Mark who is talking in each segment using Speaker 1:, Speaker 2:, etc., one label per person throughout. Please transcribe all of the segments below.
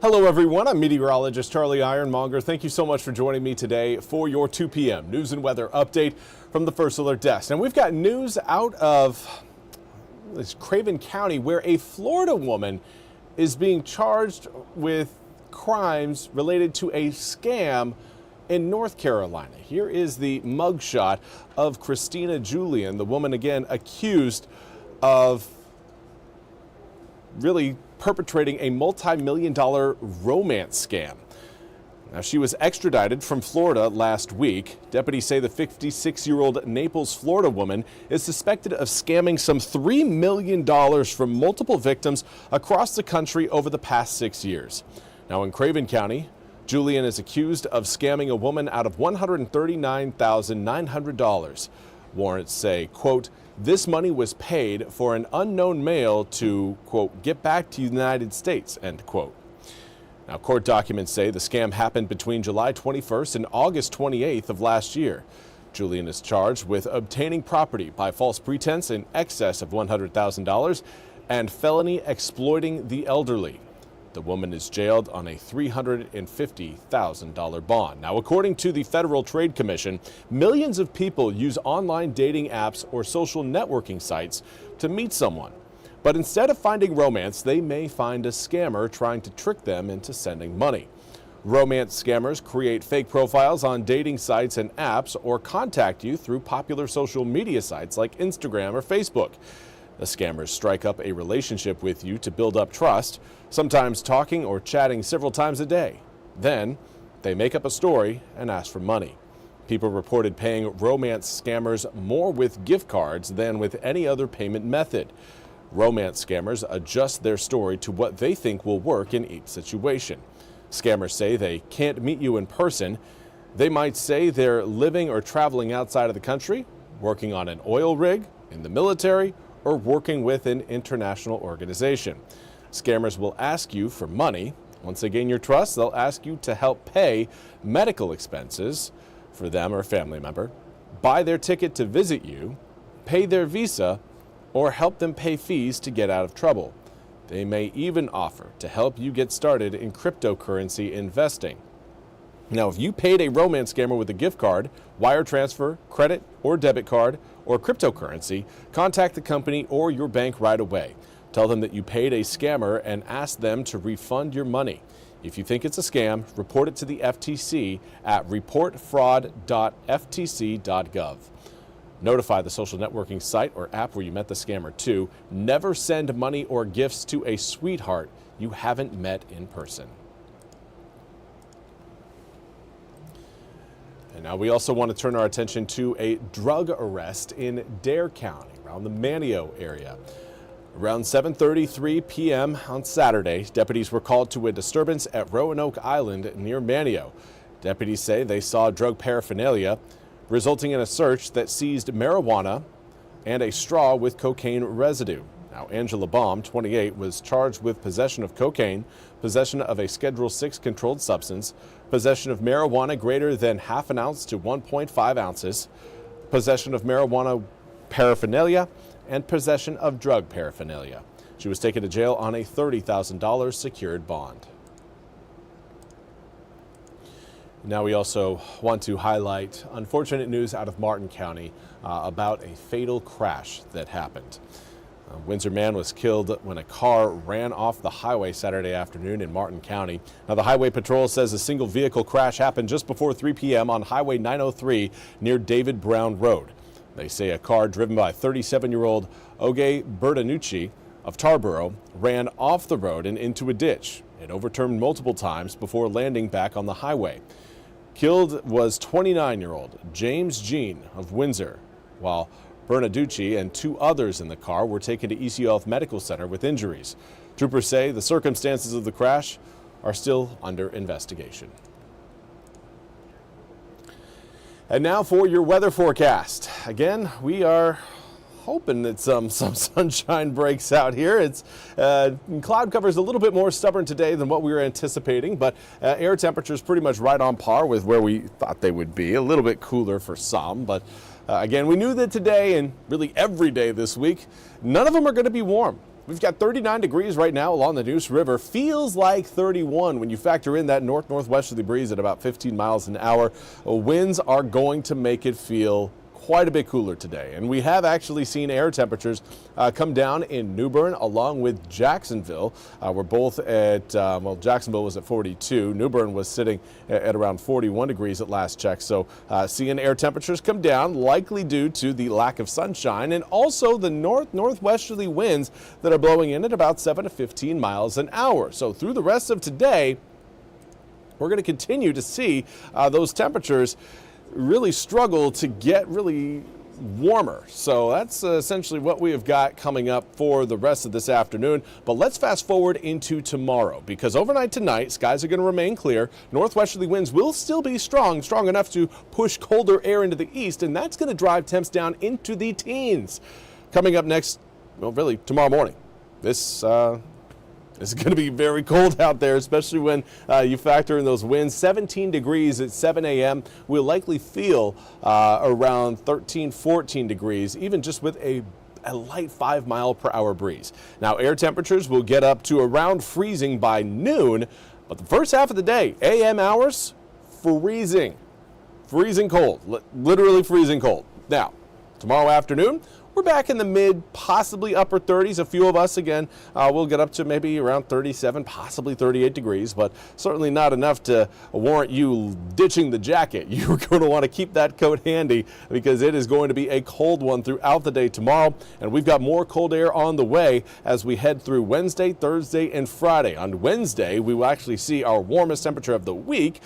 Speaker 1: Hello everyone, I'm Meteorologist Charlie Ironmonger. Thank you so much for joining me today for your 2 p.m. news and weather update from the First Alert Desk. And we've got news out of Craven County where a Florida woman is being charged with crimes related to a scam in North Carolina. Here is the mugshot of Christina Julian, the woman again accused of really perpetrating a multi-million-dollar romance scam. Now, she was extradited from Florida last week. Deputies say the 56-year-old Naples, Florida woman is suspected of scamming some $3 million from multiple victims across the country over the past 6 years. Now, in Craven County, Julian is accused of scamming a woman out of $139,900. Warrants say, quote, this money was paid for an unknown male to, quote, get back to the United States, end quote. Now, court documents say the scam happened between July 21st and August 28th of last year. Julian is charged with obtaining property by false pretense in excess of $100,000 and felony exploiting the elderly. The woman is jailed on a $350,000 bond. Now, according to the Federal Trade Commission, millions of people use online dating apps or social networking sites to meet someone. But instead of finding romance, they may find a scammer trying to trick them into sending money. Romance scammers create fake profiles on dating sites and apps or contact you through popular social media sites like Instagram or Facebook. The scammers strike up a relationship with you to build up trust, sometimes talking or chatting several times a day. Then, they make up a story and ask for money. People reported paying romance scammers more with gift cards than with any other payment method. Romance scammers adjust their story to what they think will work in each situation. Scammers say they can't meet you in person. They might say they're living or traveling outside of the country, working on an oil rig, in the military, or working with an international organization. Scammers will ask you for money. Once they gain your trust, they'll ask you to help pay medical expenses for them or a family member, buy their ticket to visit you, pay their visa, or help them pay fees to get out of trouble. They may even offer to help you get started in cryptocurrency investing. Now, if you paid a romance scammer with a gift card, wire transfer, credit or debit card, or cryptocurrency, contact the company or your bank right away. Tell them that you paid a scammer and ask them to refund your money. If you think it's a scam, report it to the FTC at reportfraud.ftc.gov. Notify the social networking site or app where you met the scammer too. Never send money or gifts to a sweetheart you haven't met in person. And now we also want to turn our attention to a drug arrest in Dare County, around the Manteo area. Around 7:33 p.m. on Saturday, deputies were called to a disturbance at Roanoke Island near Manteo. Deputies say they saw drug paraphernalia, resulting in a search that seized marijuana and a straw with cocaine residue. Now, Angela Baum, 28, was charged with possession of cocaine, possession of a Schedule 6 controlled substance, possession of marijuana greater than half an ounce to 1.5 ounces, possession of marijuana paraphernalia, and possession of drug paraphernalia. She was taken to jail on a $30,000 secured bond. Now we also want to highlight unfortunate news out of Martin County about a fatal crash that happened. A Windsor man was killed when a car ran off the highway Saturday afternoon in Martin County. Now, the Highway Patrol says a single vehicle crash happened just before 3 p.m. on Highway 903 near David Brown Road. They say a car driven by 37-year-old Oge Bertanucci of Tarboro ran off the road and into a ditch. It overturned multiple times before landing back on the highway. Killed was 29-year-old James Jean of Windsor, while Bernaducci and 2 others in the car were taken to ECU Health Medical Center with injuries. Troopers say the circumstances of the crash are still under investigation. And now for your weather forecast. Again, we are hoping that some sunshine breaks out here. It's cloud cover is a little bit more stubborn today than what we were anticipating, but air temperature is pretty much right on par with where we thought they would be. A little bit cooler for some, but again, we knew that today and really every day this week, none of them are going to be warm. We've got 39 degrees right now along the Neuse River. Feels like 31 when you factor in that north-northwesterly breeze at about 15 miles an hour. Winds are going to make it feel quite a bit cooler today, and we have actually seen air temperatures come down in New Bern along with Jacksonville. We're both at, Jacksonville was at 42. New Bern was sitting at around 41 degrees at last check. So seeing air temperatures come down, likely due to the lack of sunshine and also the north-northwesterly winds that are blowing in at about 7 to 15 miles an hour. So through the rest of today, we're going to continue to see those temperatures really struggle to get really warmer. So that's essentially what we have got coming up for the rest of this afternoon. But let's fast forward into tomorrow, because overnight tonight, skies are going to remain clear. Northwesterly winds will still be strong enough to push colder air into the east, and that's going to drive temps down into the teens. Coming up next, well, really tomorrow morning. It's going to be very cold out there, especially when you factor in those winds. 17 degrees at 7 a.m. We'll likely feel around 13, 14 degrees, even just with a light 5-mile-per-hour breeze. Now, air temperatures will get up to around freezing by noon, but the first half of the day, a.m. hours, freezing. Freezing cold, literally freezing cold. Now, tomorrow afternoon, we're back in the mid, possibly upper 30s. A few of us, again, will get up to maybe around 37, possibly 38 degrees, but certainly not enough to warrant you ditching the jacket. You're going to want to keep that coat handy because it is going to be a cold one throughout the day tomorrow, and we've got more cold air on the way as we head through Wednesday, Thursday, and Friday. On Wednesday, we will actually see our warmest temperature of the week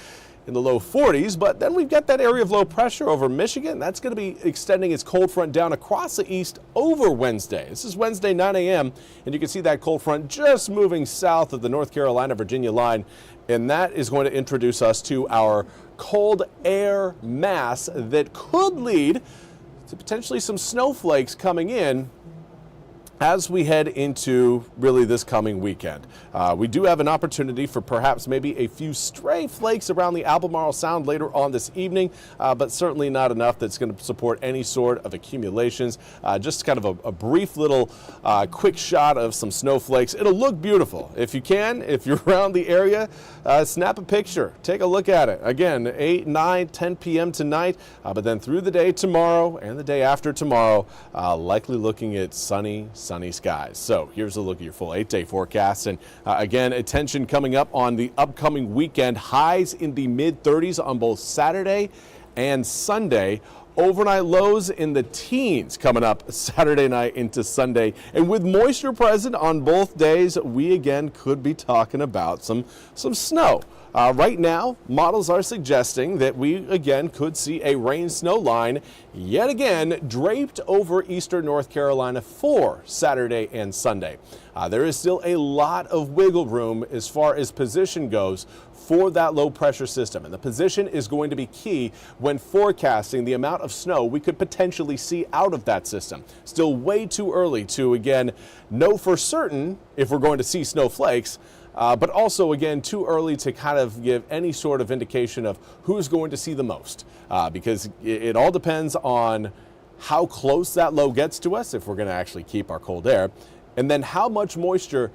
Speaker 1: in the low 40s, but then we've got that area of low pressure over Michigan. That's going to be extending its cold front down across the east over Wednesday. This is Wednesday, 9 a.m., and you can see that cold front just moving south of the North Carolina-Virginia line, and that is going to introduce us to our cold air mass that could lead to potentially some snowflakes coming in as we head into really this coming weekend. We do have an opportunity for perhaps maybe a few stray flakes around the Albemarle Sound later on this evening, but certainly not enough that's going to support any sort of accumulations. Just kind of a brief little quick shot of some snowflakes. It'll look beautiful. If you can, if you're around the area, snap a picture. Take a look at it. Again, 8, 9, 10 p.m. tonight, but then through the day tomorrow and the day after tomorrow, likely looking at sunny skies. So here's a look at your full 8-day forecast. And again, attention coming up on the upcoming weekend. Highs in the mid-30s on both Saturday and Sunday. Overnight lows in the teens coming up Saturday night into Sunday. And with moisture present on both days, we again could be talking about some snow. Right now, models are suggesting that we again could see a rain-snow line yet again draped over eastern North Carolina for Saturday and Sunday. There is still a lot of wiggle room as far as position goes for that low pressure system, and the position is going to be key when forecasting the amount of snow we could potentially see out of that system. Still way too early to again know for certain if we're going to see snowflakes. But also, again, too early to kind of give any sort of indication of who's going to see the most, because it all depends on how close that low gets to us, if we're going to actually keep our cold air, and then how much moisture,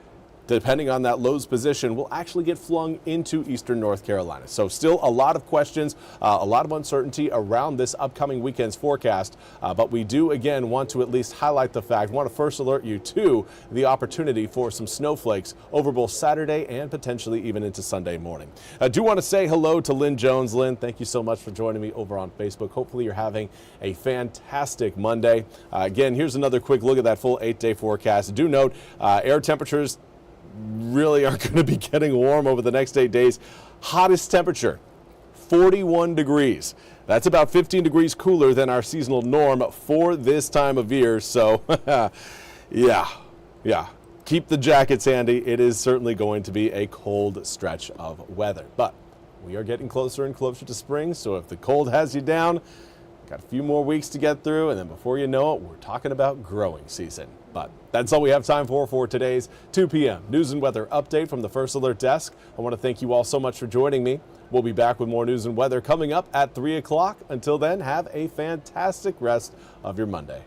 Speaker 1: depending on that low's position, will actually get flung into eastern North Carolina. So still a lot of questions, a lot of uncertainty around this upcoming weekend's forecast, but we do again want to at least highlight the fact, want to first alert you to the opportunity for some snowflakes over both Saturday and potentially even into Sunday morning. I do want to say hello to Lynn Jones. Lynn, thank you so much for joining me over on Facebook. Hopefully you're having a fantastic Monday. Again, here's another quick look at that full 8-day forecast. Do note air temperatures really are going to be getting warm over the next 8 days. Hottest temperature, 41 degrees. That's about 15 degrees cooler than our seasonal norm for this time of year. So, yeah. Keep the jackets handy. It is certainly going to be a cold stretch of weather. But we are getting closer and closer to spring, so if the cold has you down, got a few more weeks to get through, and then before you know it, we're talking about growing season. But that's all we have time for today's 2 p.m. news and weather update from the First Alert Desk. I want to thank you all so much for joining me. We'll be back with more news and weather coming up at 3 o'clock. Until then, have a fantastic rest of your Monday.